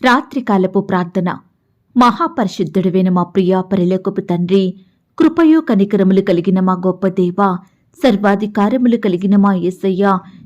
రాత్రికాలపు ప్రార్థన. మహాపరిశుద్ధుడైన మా ప్రియా పరలోకపు తండ్రి, కృపయు కనికరములు కలిగిన మా గొప్ప దేవా, సర్వాధికారములు కలిగిన మా యేసయ్య,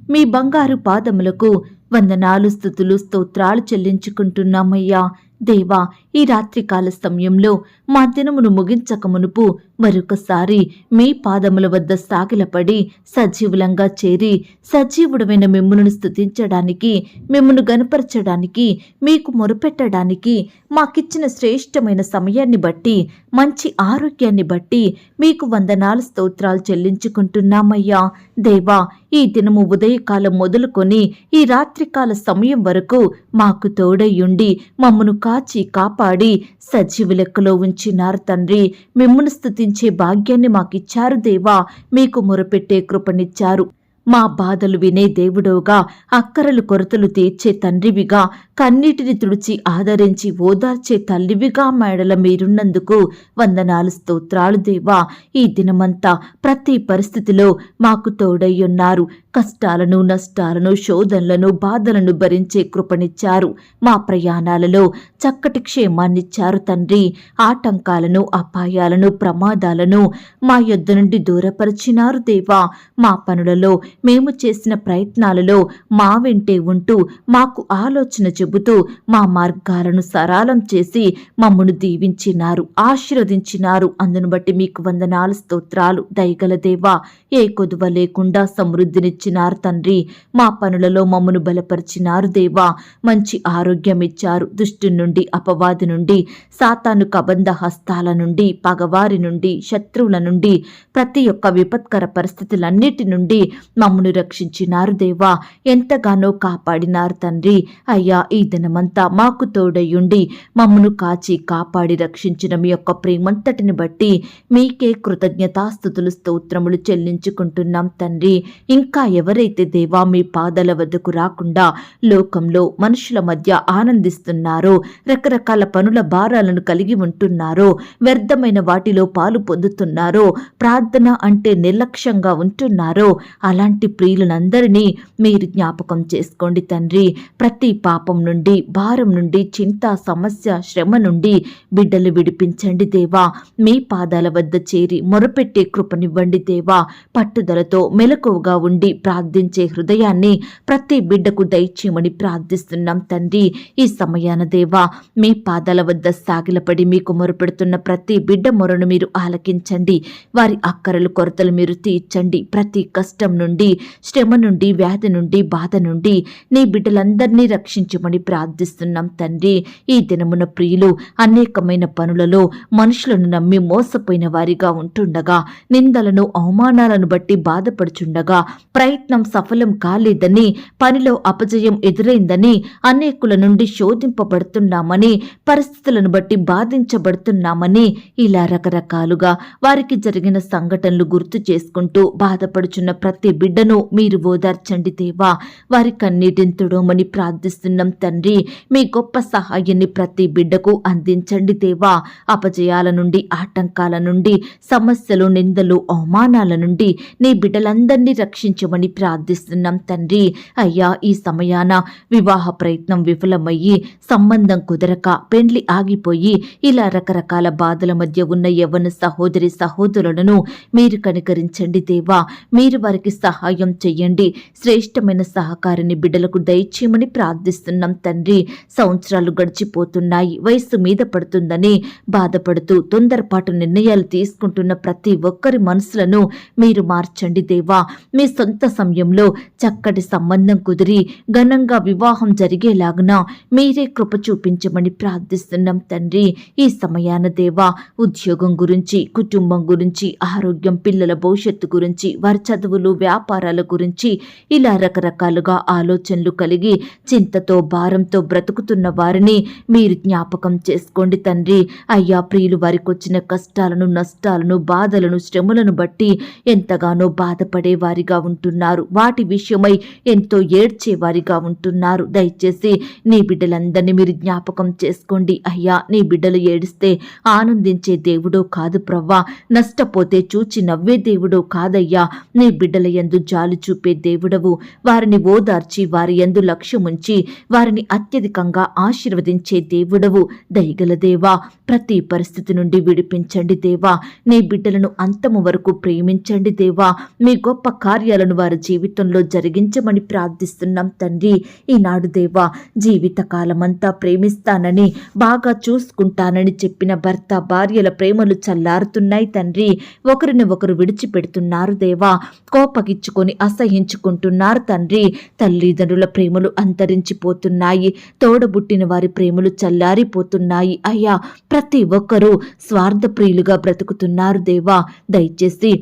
మీ బంగారు పాదములకు వందనాలు, స్తుతులు, స్తోత్రాలు చెల్లించుకుంటున్నామయ్యా. దేవా, ఈ రాత్రికాల సమయంలో మా దినమును ముగించక మునుపు మరొకసారి మీ పాదముల వద్ద సాగిలపడి సజీవులంగా చేరి సజీవుడమైన మిమ్మును స్తుతించడానికి, మిమ్మును గనపరచడానికి, మీకు మొరుపెట్టడానికి మాకిచ్చిన శ్రేష్టమైన సమయాన్ని బట్టి, మంచి ఆరోగ్యాన్ని బట్టి మీకు వందనాలు, స్తోత్రాలు చెల్లించుకుంటున్నామయ్యా. దేవా, ఈ దినము ఉదయకాలం మొదలుకొని ఈ రాత్రికాల సమయం వరకు మాకు తోడయ్యుండి మమ్మను కాచి కాపాడి సజీవ లెక్కలో ఉంచినారు తండ్రి. మిమ్మును స్తుతించే భాగ్యాన్ని మాకిచ్చారు దేవా. మీకు మొరపెట్టే కృపనిచ్చారు. మా బాధలు వినే దేవుడోగా, అక్కరలు కొరతలు తీర్చే తండ్రివిగా, కన్నీటిని తుడిచి ఆదరించి ఓదార్చే తల్లివిగా మేడల మీరున్నందుకు వందనాలు, స్తోత్రాలు దేవా. ఈ దినమంతా ప్రతి పరిస్థితిలో మాకు తోడయ్యున్నారు. కష్టాలను, నష్టాలను, శోధనలను, బాధలను భరించే కృపనిచ్చారు. మా ప్రయాణాలలో చక్కటి క్షేమాన్నిచ్చారు తండ్రి. ఆటంకాలను, అపాయాలను, ప్రమాదాలను మా యొద్ద నుండి దూరపరిచినారు దేవా. మా పనులలో, మేము చేసిన ప్రయత్నాలలో మా వెంటే ఉంటూ మాకు ఆలోచన చెబుతూ మా మార్గాలను సరళం చేసి మమ్మను దీవించినారు, ఆశీర్వదించినారు. అందును బట్టి మీకు వందనాలు, స్తోత్రాలు. దయగల దేవా, ఏ కొదువ లేకుండా సమృద్ధినిచ్చినారు తండ్రి. మా పనులలో మమ్మను బలపరిచినారు దేవా. మంచి ఆరోగ్యం ఇచ్చారు. దుష్టు నుండి, అపవాది నుండి, సాతాను కబంధ హస్తాల నుండి, పగవారి నుండి, శత్రువుల నుండి, ప్రతి ఒక్క విపత్కర పరిస్థితులన్నిటి నుండి మమ్మను రక్షించినారు దేవా. ఎంతగానో కాపాడినారు తండ్రి. అయ్యా, ఈ దినమంతా మాకు తోడయుండి మమ్మను కాచి కాపాడి రక్షించిన మీ యొక్క ప్రేమంతటిని బట్టి మీకే కృతజ్ఞతాస్తుతులు, స్తోత్రములు చెల్లించుకుంటున్నాం తండ్రి. ఇంకా ఎవరైతే దేవా మీ పాదాల వద్దకు రాకుండా లోకంలో మనుషుల మధ్య ఆనందిస్తున్నారో, రకరకాల పనుల భారాలను కలిగి ఉంటున్నారో, వ్యర్థమైన వాటిలో పాలు పొందుతున్నారో, ప్రార్థన అంటే నిర్లక్ష్యంగా ఉంటున్నారో, అలాంటి ప్రియులందరినీ మీరు జ్ఞాపకం చేసుకోండి తండ్రి. ప్రతి పాపం నుండి, భారం నుండి, చింత, సమస్య, శ్రమ నుండి బిడ్డలు విడిపించండి దేవా. మీ పాదాల వద్ద చేరి మొరపెట్టే కృపనివ్వండి దేవా. పట్టుదలతో మెలకువగా ఉండి ప్రార్థించే హృదయాన్ని ప్రతి బిడ్డకు దయచేయమని ప్రార్థిస్తున్నాం తండ్రి. ఈ సమయాన దేవా, మీ పాదాల వద్ద సాగిలపడి మీకు మొరపెడుతున్న ప్రతి బిడ్డ మొరను మీరు ఆలకించండి. వారి అక్కరలు, కొరతలు మీరు తీర్చండి. ప్రతి కష్టం నుండి, శ్రమ నుండి, వ్యాధి నుండి, బాధ నుండి నీ బిడ్డలందరినీ రక్షించమని ప్రార్థిస్తున్నాం తండ్రి. ఈ దినమున ప్రియులు అనేకమైన పనులలో మనుషులను నమ్మి మోసపోయిన వారిగా ఉంటుండగా, నిందలను, అవమానాలను బట్టి బాధపడుచుండగా, ప్రయత్నం సఫలం కాలేదని, పనిలో అపజయం ఎదురైందని, అనేకుల నుండి శోధింపబడుతున్నామని, పరిస్థితులను బట్టి బాధించబడుతున్నామని, ఇలా రకరకాలుగా వారికి జరిగిన సంఘటనలు గుర్తు చేసుకుంటూ బాధపడుచున్న ప్రతి బిడ్డను మీరు ఓదార్చండి దేవా. వారి కన్నీటిని తుడవమని ప్రార్థిస్తున్నాం తండ్రి. మీ గొప్ప సహాయాన్ని ప్రతి బిడ్డకు అందించండి దేవా. అపజయాల నుండి, ఆటంకాల నుండి, సమస్యలు, నిందలు, అవమానాల నుండి నీ బిడ్డలందరినీ రక్షించమని ప్రార్థిస్తున్నాం తండ్రి. అయ్యా, ఈ సమయాన వివాహ ప్రయత్నం విఫలమయ్యి, సంబంధం కుదరక, పెండ్లి ఆగిపోయి, ఇలా రకరకాల బాధల మధ్య ఉన్న యవ్వన సహోదరి సహోదరులను మీరు కనికరించండి దేవా. మీరు వారికి సహాయం చెయ్యండి. శ్రేష్టమైన సహకారాన్ని బిడ్డలకు దయచేయమని ప్రార్థిస్తున్నాం తండ్రి. సంవత్సరాలు గడిచిపోతున్నాయి, వయస్సు మీద పడుతుందని బాధపడుతూ తొందరపాటు నిర్ణయాలు తీసుకుంటున్న ప్రతి ఒక్కరి మనసులను మీరు మార్చండి దేవా. మీ సొంత సమయంలో చక్కటి సంబంధం కుదిరి ఘనంగా వివాహం జరిగేలాగున మీరే కృప చూపించమని ప్రార్థిస్తున్నాం తండ్రి. ఈ సమయాన దేవా, ఉద్యోగం గురించి, కుటుంబం గురించి, ఆరోగ్యం, పిల్లల భవిష్యత్తు గురించి, వారి చదువులు, వ్యాపారాల గురించి ఇలా రకరకాలుగా ఆలోచనలు కలిగి చింతతో, భారంతో బ్రతుకుతున్న వారిని మీరు జ్ఞాపకం చేసుకోండి తండ్రి. అయ్యా, ప్రియులు వారికి వచ్చిన కష్టాలను, నష్టాలను, బాధలను, శ్రమలను బట్టి ఎంతగానో బాధపడే వారిగా ఉంటున్నారు. వాటి విషయమై ఎంతో ఏడ్చేవారిగా ఉంటున్నారు. దయచేసి నీ బిడ్డలందరినీ మీరు జ్ఞాపకం చేసుకోండి అయ్యా. నీ బిడ్డలు ఏడిస్తే ఆనందించే దేవుడో కాదు ప్రవ్వా. నష్టపోతే చూచి నవ్వే దేవుడో కాదయ్యా. నీ బిడ్డల యందు జాలి చూపే దేవుడవు. వారిని ఓదార్చి, వారి యందు లక్ష్యముంచి, వారి వారిని అత్యధికంగా ఆశీర్వదించే దేవుడవు. దయగల దేవా, ప్రతి పరిస్థితి నుండి విడిపించండి దేవా. నీ బిడ్డలను అంతము వరకు ప్రేమించండి దేవా. మీ గొప్ప కార్యాలను వారి జీవితంలో జరిగించమని ప్రార్థిస్తున్నాం తండ్రి. ఈనాడు దేవా, జీవితకాలమంతా ప్రేమిస్తానని, బాగా చూసుకుంటానని చెప్పిన భర్త భార్యల ప్రేమలు చల్లారుతున్నాయి తండ్రి. ఒకరిని ఒకరు విడిచిపెడుతున్నారు దేవా. కోపగిచ్చుకొని అసహించుకుంటున్నారు తండ్రి. తల్లిదండ్రుల ప్రేమలు అంతరించిపోతున్నాయి. తోడబుట్టిన వారి ప్రేమలు చల్లారిపోతున్నాయి అయ్యా. ప్రతి ఒక్కరూ స్వార్థప్రియులుగా బ్రతుకుతున్నారు దేవా. దయచేసి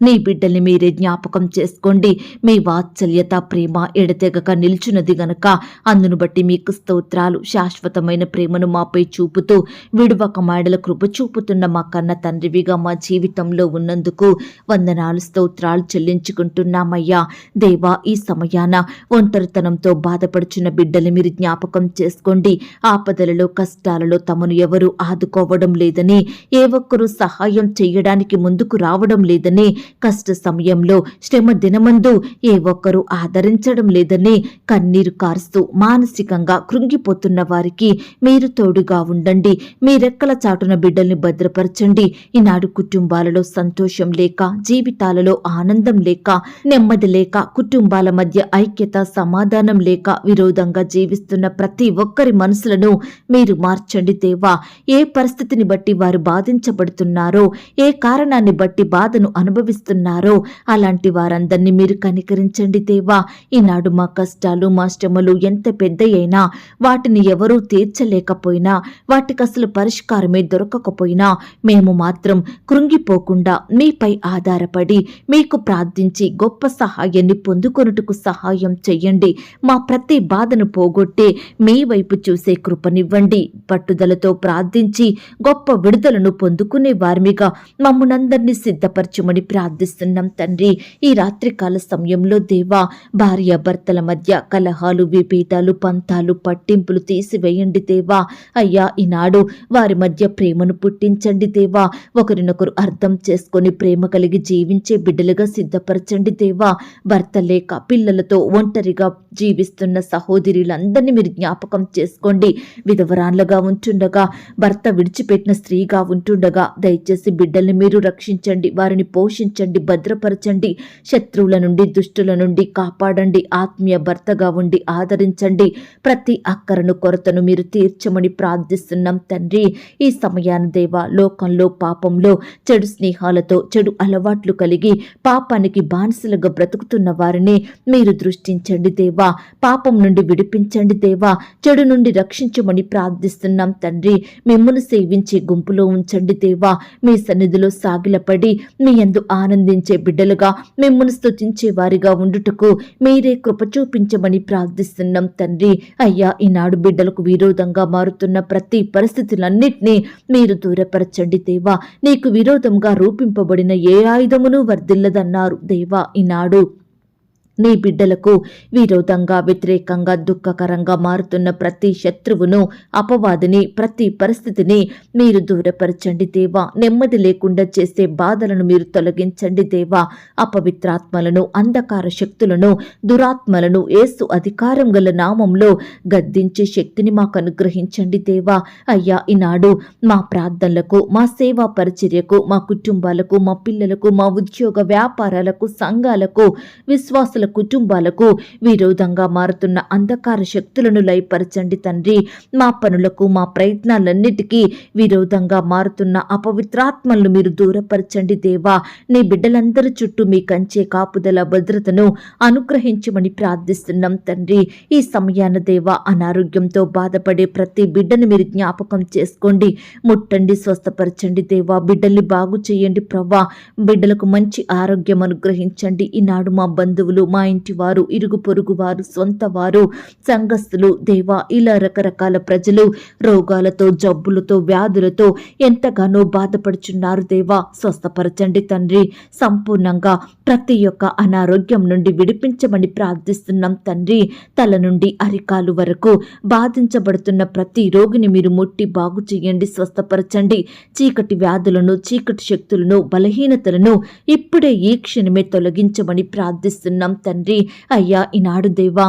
నీ బిడ్డల్ని మీరే జ్ఞాపకం చేసుకోండి. మీ వాత్సల్యత ప్రేమ ఎడతెగక నిల్చున్నది గనక అందును బట్టి మీకు స్తోత్రాలు. శాశ్వతమైన ప్రేమను మాపై చూపుతూ విడువక మాడల కృప చూపుతున్న మా కన్న తండ్రివిగా మా జీవితంలో ఉన్నందుకు వందనాలు, స్తోత్రాలు చెల్లించుకుంటున్నామయ్యా. దేవా, ఈ సమయాన ఒంటరితనంతో బాధపడుచున్న బిడ్డల్ని మీరు జ్ఞాపకం చేసుకోండి. ఆపదలలో కష్టాలలో తమను ఎవరు ఆదుకోవడం లేదని, ఏ ఒక్కరూ సహాయం చేయడానికి ముందుకు రావడం లేదని, కష్ట సమయంలో శ్రమ దినమందు ఏ ఒక్కరూ ఆదరించడం లేదని కన్నీరు కారుస్తూ మానసికంగా కృంగిపోతున్న వారికి మీరు తోడుగా ఉండండి. మీ రెక్కల చాటున బిడ్డల్ని భద్రపరచండి. ఈనాడు కుటుంబాలలో సంతోషం లేక, జీవితాలలో ఆనందం లేక, నెమ్మది లేక, కుటుంబాల మధ్య ఐక్యత సమాధానం లేక విరోధంగా జీవిస్తున్న ప్రతి ఒక్కరి మనసులను మీరు మార్చండి దేవా. ఏ పరిస్థితిని బట్టి వారు బాధించబడుతున్నారో, ఏ కారణాన్ని బట్టి బాధను అనుభవిస్తున్నారో అలాంటి వారందరినీ మీరు కనికరించండి దేవా. ఈనాడు మా కష్టాలు, మా శ్రమలు ఎంత పెద్దయైనా, వాటిని ఎవరూ తీర్చలేకపోయినా, వాటికి అసలు పరిష్కారమే దొరకకపోయినా మేము మాత్రం కృంగిపోకుండా మీపై ఆధారపడి మీకు ప్రార్థించి గొప్ప సహాయాన్ని పొందుకొనుటకు సహాయం చెయ్యండి. మా ప్రతి బాధను పోగొట్టి మీ వైపు చూసే కృపనివ్వండి. పట్టుదలతో ప్రార్థించి గొప్ప విడుదలను పొందుకునే వారిమిగా మమ్మునందరినీ సిద్ధపరచుమని ప్రార్థిస్తున్నాం తండ్రి. ఈ రాత్రికాల సమయంలో దేవా, భార్య భర్తల మధ్య కలహాలు, విభేదాలు, పంతాలు, పట్టింపులు తీసివేయండి దేవా. అయ్యా, ఈనాడు వారి మధ్య ప్రేమను పుట్టించండి దేవా. ఒకరినొకరు అర్థం చేసుకొని ప్రేమ కలిగి జీవించే బిడ్డలుగా సిద్ధపరచండి దేవా. భర్త లేక పిల్లలతో ఒంటరిగా జీవిస్తున్న సహోదరులందరినీ మీరు జ్ఞాపకం చేసుకోండి. విధవరాన్లుగా ఉంటుండగా, భర్త విడిచిపెట్టిన స్త్రీగా ఉంటుండగా దయచేసి బిడ్డల్ని మీరు రక్షించండి, వారిని పోషించండి, భద్రపరచండి. శత్రువుల నుండి, దుష్టుల నుండి కాపాడండి. ఆత్మీయ భర్తగా ఉండి ఆదరించండి. ప్రతి అక్కరను, కొరతను మీరు తీర్చమని ప్రార్థిస్తున్నాం తండ్రి. ఈ సమయాన దేవా, లోకంలో, పాపంలో, చెడు స్నేహాలతో, చెడు అలవాట్లు కలిగి పాపానికి బానిసలుగా బ్రతుకుతున్న వారిని మీరు దృష్టించండి దేవా. పాపం నుండి విడిపించండి దేవా. చెడు నుండి రక్షించమని ప్రార్థిస్తున్నాం తండ్రి. మిమ్మును సేవించే గుంపులో ఉంచండి దేవా. మీ సన్నిధిలో సాగిలపడి మీ యందు ఆనందించే బిడ్డలుగా, మిమ్మును స్తుతించే వారిగా ఉండుటకు మీరే కృప చూపించమని ప్రార్థిస్తున్నాం తండ్రి. అయ్యా, ఈనాడు బిడ్డలకు విరోధంగా మారుతున్న ప్రతి పరిస్థితులన్నిటినీ మీరు దూరపరచండి దేవా. నీకు విరోధంగా రూపింపబడిన ఏ ఆయుధమును వర్ధిల్లదన్నారు దేవా. ఈనాడు నీ బిడ్డలకు విరోధంగా, వ్యతిరేకంగా, దుఃఖకరంగా మారుతున్న ప్రతి శత్రువును, అపవాదిని, ప్రతి పరిస్థితిని మీరు దూరపరచండి దేవా. నెమ్మది లేకుండా చేసే బాధలను మీరు తొలగించండి దేవా. అపవిత్రాత్మలను, అంధకార శక్తులను, దురాత్మలను యేసు అధికారం గల నామంలో గద్దించే శక్తిని మాకు అనుగ్రహించండి దేవా. అయ్యా, ఈనాడు మా ప్రార్థనలకు, మా సేవా పరిచర్యకు, మా కుటుంబాలకు, మా పిల్లలకు, మా ఉద్యోగ వ్యాపారాలకు, సంఘాలకు, విశ్వాసుల కుటుంబాలకు విరోధంగా మారుతున్న అంధకార శక్తులను లయపరచండి తండ్రి. మా పనులకు, మా ప్రయత్నాలన్నిటికీ విరోధంగా మారుతున్న అపవిత్రాత్మలను మీరు దూరపరచండి దేవా. నీ బిడ్డలందరి చుట్టూ మీ కంచే కాపుదల, భద్రతను అనుగ్రహించమని ప్రార్థిస్తున్నాం తండ్రి. ఈ సమయాన దేవా, అనారోగ్యంతో బాధపడే ప్రతి బిడ్డను మీరు జ్ఞాపకం చేసుకోండి. ముట్టండి, స్వస్థపరచండి దేవా. బిడ్డల్ని బాగు చేయండి ప్రవ్వా. బిడ్డలకు మంచి ఆరోగ్యం అనుగ్రహించండి. ఈనాడు మా బంధువులు, మా ఇంటి వారు, ఇరుగు పొరుగు వారు, సొంత వారు, సంఘస్థులు దేవా, ఇలా రకరకాల ప్రజలు రోగాలతో, జబ్బులతో, వ్యాధులతో ఎంతగానో బాధపడుచున్నారు దేవా. స్వస్థపరచండి తండ్రి. సంపూర్ణంగా ప్రతి ఒక్క అనారోగ్యం నుండి విడిపించమని ప్రార్థిస్తున్నాం తండ్రి. తల నుండి అరికాలు వరకు బాధించబడుతున్న ప్రతి రోగిని మీరు ముట్టి బాగు చేయండి, స్వస్థపరచండి. చీకటి వ్యాధులను, చీకటి శక్తులను, బలహీనతలను ఇప్పుడే ఈ క్షణమే తొలగించమని ప్రార్థిస్తున్నాం తండ్రి. అయ్యా, ఈనాడు దేవా,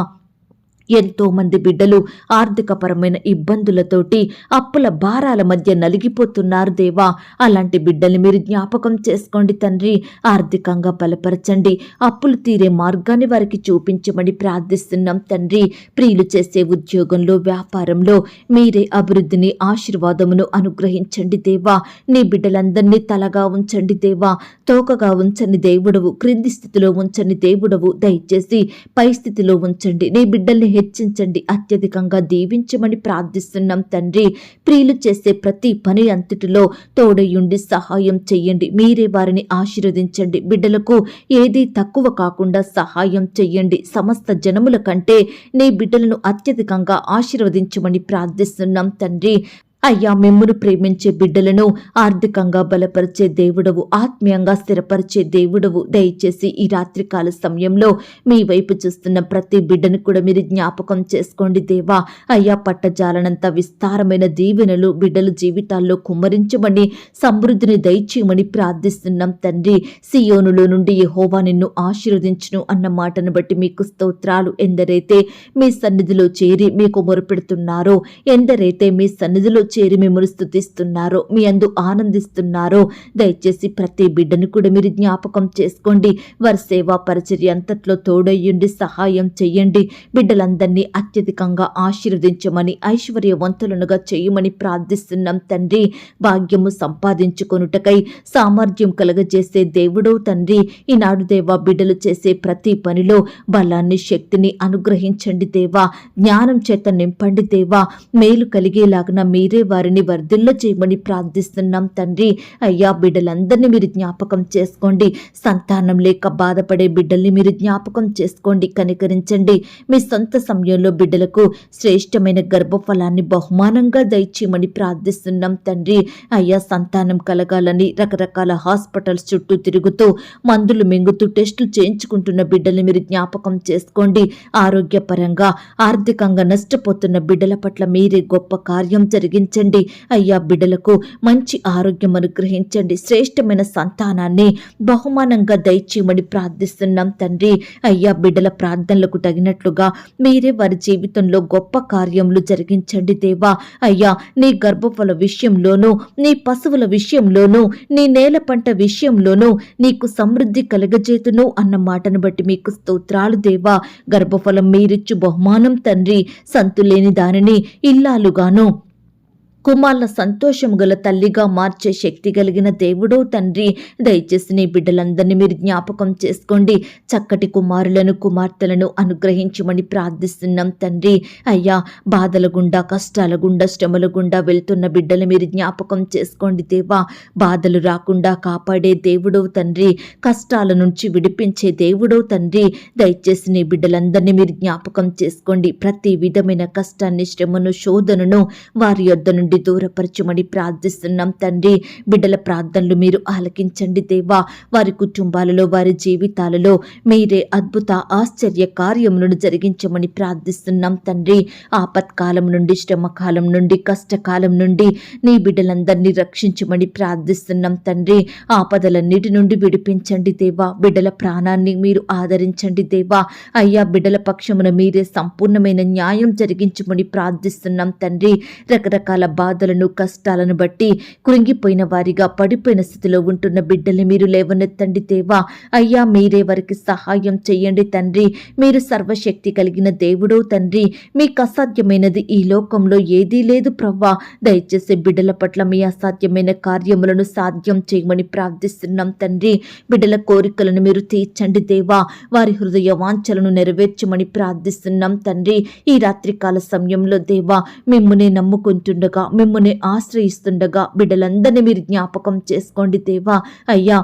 ఎంతో మంది బిడ్డలు ఆర్థికపరమైన ఇబ్బందులతోటి అప్పుల భారాల మధ్య నలిగిపోతున్నారు దేవా. అలాంటి బిడ్డల్ని మీరు జ్ఞాపకం చేసుకోండి తండ్రి. ఆర్థికంగా బలపరచండి, అప్పులు తీరే మార్గాన్ని వారికి చూపించమని ప్రార్థిస్తున్నాం తండ్రి. ప్రియులు చేసే ఉద్యోగంలో, వ్యాపారంలో మీరే అభివృద్ధిని, ఆశీర్వాదమును అనుగ్రహించండి దేవా. నీ బిడ్డలందరినీ తలగా ఉంచండి దేవా, తోకగా ఉంచని దేవుడవు, క్రింది స్థితిలో ఉంచని దేవుడవు. దయచేసి పై స్థితిలో ఉంచండి. నీ బిడ్డల్ని హెచ్చించండి, అత్యధికంగా దీవించమని ప్రార్థిస్తున్నాం తండ్రి. ప్రియులు చేసే ప్రతి పని అంతటిలో తోడయుండి సహాయం చెయ్యండి. మీరే వారిని ఆశీర్వదించండి. బిడ్డలకు ఏదీ తక్కువ కాకుండా సహాయం చెయ్యండి. సమస్త జనముల కంటే నీ బిడ్డలను అత్యధికంగా ఆశీర్వదించమని ప్రార్థిస్తున్నాం తండ్రి. అయ్యా, మిమ్మును ప్రేమించే బిడ్డలను ఆర్థికంగా బలపరిచే దేవుడవు, ఆత్మీయంగా స్థిరపరిచే దేవుడవు. దయచేసి ఈ రాత్రికాల సమయంలో మీ వైపు చూస్తున్న ప్రతి బిడ్డను కూడా మీరు జ్ఞాపకం చేసుకోండి దేవా. అయ్యా, పట్టజాలనంత విస్తారమైన దీవెనలు బిడ్డల జీవితాల్లో కుమ్మరించమని, సమృద్ధిని దయచేయమని ప్రార్థిస్తున్నాం తండ్రి. సియోనులో నుండి యెహోవా నిన్ను ఆశీర్వదించును అన్న మాటను బట్టి మీకు స్తోత్రాలు. ఎందరైతే మీ సన్నిధిలో చేరి మీకు మొరపెడుతున్నారో, ఎందరైతే మీ సన్నిధిలో చేరి మిమ్మల్ని స్తుతిస్తున్నారో, మీ అందు ఆనందిస్తున్నారో, దయచేసి ప్రతి బిడ్డను కూడా మీరు జ్ఞాపకం చేసుకోండి. వారి సేవా పరిచర్య అంతట్లో తోడయ్యుండి సహాయం చెయ్యండి. బిడ్డలందరినీ అత్యధికంగా ఆశీర్వదించమని, ఐశ్వర్యవంతులనుగా చేయమని ప్రార్థిస్తున్నాం తండ్రి. భాగ్యము సంపాదించుకొనుటకై సామర్థ్యం కలగజేసే దేవుడో తండ్రి. ఈనాడు దేవా, బిడ్డలు చేసే ప్రతి పనిలో బలాన్ని, శక్తిని అనుగ్రహించండి దేవా. జ్ఞానం చేత నింపండి దేవా. మేలు కలిగేలాగన మీరే వారిని వర్ధిల్ల చేయమని ప్రార్థిస్తున్నాం తండ్రి. అయ్యా, బిడ్డలందరినీ మీరు జ్ఞాపకం చేసుకోండి. సంతానం లేక బాధపడే బిడ్డల్ని మీరు జ్ఞాపకం చేసుకోండి, కనికరించండి. మీ సొంత సమయంలో బిడ్డలకు శ్రేష్టమైన గర్భఫలాన్ని బహుమానంగా దయచేయమని ప్రార్థిస్తున్నాం తండ్రి. అయ్యా, సంతానం కలగాలని రకరకాల హాస్పిటల్స్ చుట్టూ తిరుగుతూ మందులు మింగుతూ టెస్టులు చేయించుకుంటున్న బిడ్డల్ని మీరు జ్ఞాపకం చేసుకోండి. ఆరోగ్యపరంగా, ఆర్థికంగా నష్టపోతున్న బిడ్డల పట్ల మీరే గొప్ప కార్యం జరిగించండి. అయ్యా, బిడ్డలకు మంచి ఆరోగ్యం అనుగ్రహించండి. శ్రేష్టమైన సంతానాన్ని బహుమానంగా దయచేయమని ప్రార్థిస్తున్నాం తండ్రి. అయ్యా, బిడ్డల ప్రార్థనలకు తగినట్లుగా మీరే వారి జీవితంలో గొప్ప కార్యములు జరిగించండి దేవా. అయ్యా, నీ గర్భఫల విషయంలోనూ, నీ పశువుల విషయంలోనూ, నీ నేల పంట విషయంలోనూ నీకు సమృద్ధి కలగజేతును అన్న మాటను బట్టి మీకు స్తోత్రాలు దేవా. గర్భఫలం మీరిచ్చు బహుమానం తండ్రి. సంతులేని దానిని ఇల్లాలుగాను, కుమార్ల సంతోషము గల తల్లిగా మార్చే శక్తి కలిగిన దేవుడో తండ్రి. దయచేసి నీ బిడ్డలందరినీ మీరు జ్ఞాపకం చేసుకోండి. చక్కటి కుమారులను, కుమార్తెలను అనుగ్రహించమని ప్రార్థిస్తున్నాం తండ్రి. అయ్యా, బాధల గుండా, కష్టాల గుండా, శ్రమల గుండా వెళ్తున్న బిడ్డలు మీరు జ్ఞాపకం చేసుకోండి దేవా. బాధలు రాకుండా కాపాడే దేవుడో తండ్రి. కష్టాల నుంచి విడిపించే దేవుడో తండ్రి. దయచేసి నీ బిడ్డలందరినీ మీరు జ్ఞాపకం చేసుకోండి. ప్రతి విధమైన కష్టాన్ని, శ్రమను, శోధనను వారి యొద్ద నుండి దూరపరచమని ప్రార్థిస్తున్నాం తండ్రి. బిడ్డల ప్రార్థనలు మీరు ఆలకించండి దేవా. వారి కుటుంబాలలో, వారి జీవితాలలో మీరే అద్భుత, ఆశ్చర్య కార్యములను జరిగించమని ప్రార్థిస్తున్నాం తండ్రి. ఆపత్కాలం నుండి, శ్రమకాలం నుండి, కష్టకాలం నుండి నీ బిడ్డలందరినీ రక్షించమని ప్రార్థిస్తున్నాం తండ్రి. ఆపదలన్నిటి నుండి విడిపించండి దేవా. బిడ్డల ప్రాణాన్ని మీరు ఆదరించండి దేవా. అయ్యా, బిడ్డల పక్షమున మీరే సంపూర్ణమైన న్యాయం జరిగించమని ప్రార్థిస్తున్నాం తండ్రి. రకరకాల బాధలను, కష్టాలను బట్టి కృంగిపోయిన వారిగా, పడిపోయిన స్థితిలో ఉంటున్న బిడ్డల్ని మీరు లేవనెత్తండి దేవా. అయ్యా, మీరే వారికి సహాయం చెయ్యండి తండ్రి. మీరు సర్వశక్తి కలిగిన దేవుడో తండ్రి. మీకు అసాధ్యమైనది ఈ లోకంలో ఏదీ లేదు ప్రవ్వా. దయచేసి బిడ్డల పట్ల మీ అసాధ్యమైన కార్యములను సాధ్యం చేయమని ప్రార్థిస్తున్నాం తండ్రి. బిడ్డల కోరికలను మీరు తీర్చండి దేవా. వారి హృదయ వాంఛలను నెరవేర్చమని ప్రార్థిస్తున్నాం తండ్రి. ఈ రాత్రికాల సమయంలో దేవా, మిమ్మునే నమ్ముకుంటుండగా, మిమ్మునే ఆశ్రయిస్తుండగా బిడ్డలందరినీ మీరు జ్ఞాపకం చేసుకోండి దేవా. అయ్యా,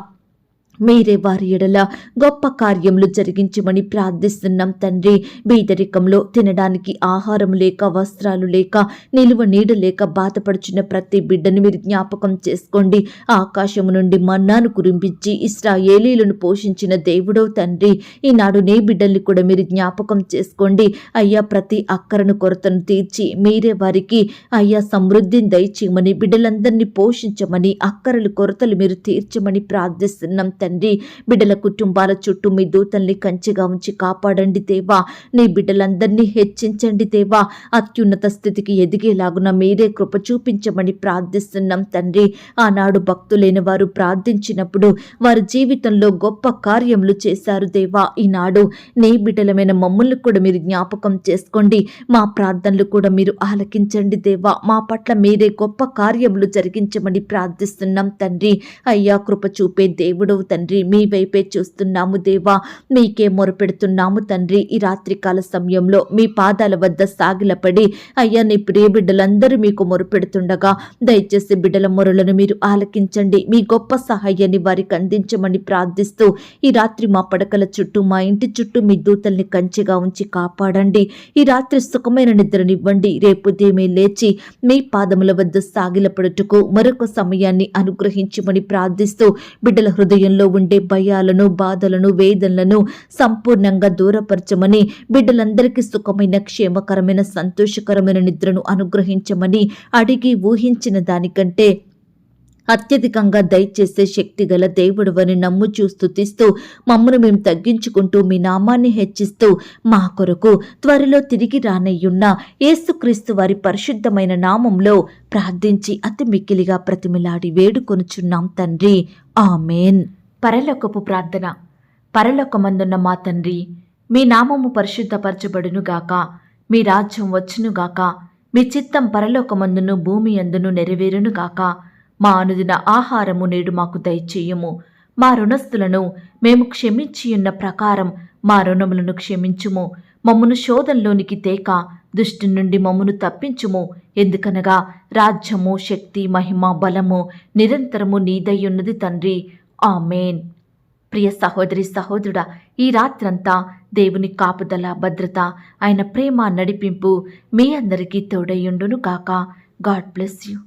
మీరే వారి ఎడల గొప్ప కార్యములు జరిగించమని ప్రార్థిస్తున్నాం తండ్రి. బీదరికంలో తినడానికి ఆహారం లేక, వస్త్రాలు లేక, నిలువ నీడ లేక బాధపడుచున్న ప్రతి బిడ్డని మీరు జ్ఞాపకం చేసుకోండి. ఆకాశము నుండి మన్నాను కురింపించి ఇశ్రాయేలీలను పోషించిన దేవుడో తండ్రి. ఈనాడు నీ బిడ్డల్ని కూడా మీరు జ్ఞాపకం చేసుకోండి. అయ్యా, ప్రతి అక్కరను, కొరతను తీర్చి మీరే వారికి అయ్యా సమృద్ధిని దయచేయమని, బిడ్డలందరినీ పోషించమని, అక్కరలు, కొరతలు మీరు తీర్చమని ప్రార్థిస్తున్నాం తండ్రి. తండ్రి. బిడ్డల కుటుంబాల చుట్టూ మీ దూతల్ని కంచెగా ఉంచి కాపాడండి దేవా. నీ బిడ్డలందరినీ హెచ్చించండి దేవా. అత్యున్నత స్థితికి ఎదిగేలాగున మీరే కృప చూపించమని ప్రార్థిస్తున్నాం తండ్రి. ఆనాడు భక్తులైన వారు ప్రార్థించినప్పుడు వారి జీవితంలో గొప్ప కార్యములు చేశారు దేవా. ఈనాడు నీ బిడ్డలమైన మమ్మల్ని కూడా మీరు జ్ఞాపకం చేసుకోండి. మా ప్రార్థనలు కూడా మీరు ఆలకించండి దేవా. మా పట్ల మీరే గొప్ప కార్యములు జరిగించమని ప్రార్థిస్తున్నాం తండ్రి. అయ్యా, కృప చూపే దేవుడవు తండ్రి, మీ వైపే చూస్తున్నాము దేవా. మీకే మొరపెడుతున్నాము తండ్రి. ఈ రాత్రికాల సమయంలో మీ పాదాల వద్ద సాగిలపడి అయ్యా, నీ ప్రియ బిడ్డలందరూ మీకు మొరపెడుతుండగా దయచేసి బిడ్డల మొరలను మీరు ఆలకించండి. మీ గొప్ప సహాయాన్ని వారికి అందించమని ప్రార్థిస్తూ ఈ రాత్రి మా పడకల చుట్టూ, మా ఇంటి చుట్టూ మీ దూతల్ని కంచెగా ఉంచి కాపాడండి. ఈ రాత్రి సుఖమైన నిద్రనివ్వండి. రేపు ఉదయమే లేచి మీ పాదముల వద్ద సాగిలపడుటకు మరొక సమయాన్ని అనుగ్రహించమని ప్రార్థిస్తూ బిడ్డల హృదయంలో ఉండే భయాలను, బాధలను, వేదనలను సంపూర్ణంగా దూరపరచమని, బిడ్డలందరికీ సుఖమైన, క్షేమకరమైన, సంతోషకరమైన నిద్రను అనుగ్రహించమని అడిగి ఊహించిన దానికంటే అత్యధికంగా దయచేసే శక్తిగల దేవుడవని నమ్ముచూ స్తుతిస్తూ మమ్మను మేము తగ్గించుకుంటూ మీ నామాన్ని హెచ్చిస్తూ మా కొరకు త్వరలో తిరిగి రానయ్యున్న యేసుక్రీస్తు వారి పరిశుద్ధమైన నామంలో ప్రార్థించి అతి మిక్కిలిగా ప్రతిమిలాడి వేడుకొనుచున్నాం తండ్రి. ఆమేన్. పరలోకపు ప్రార్థన. పరలోకమందున్న మా తండ్రి, మీ నామము పరిశుద్ధపరచబడునుగాక. మీ రాజ్యం వచ్చునుగాక. మీ చిత్తం పరలోకమందును భూమి అందును నెరవేరునుగాక. మా అనుదిన ఆహారము నేడు మాకు దయచేయము. మా రుణస్థులను మేము క్షమించియున్న ప్రకారం మా రుణములను క్షమించుము. మమ్మను శోధంలోనికి తేక దుష్టు నుండి మమ్మను తప్పించుము. ఎందుకనగా రాజ్యము, శక్తి, మహిమ, బలము నిరంతరము నీదయ్యున్నది తండ్రి. ఆమేన్. ప్రియ సహోదరి, సహోదరుడా, ఈ రాత్రంతా దేవుని కాపుదల, భద్రత, ఆయన ప్రేమ, నడిపింపు మీ అందరికీ తోడయ్యుండును గాక. God bless you.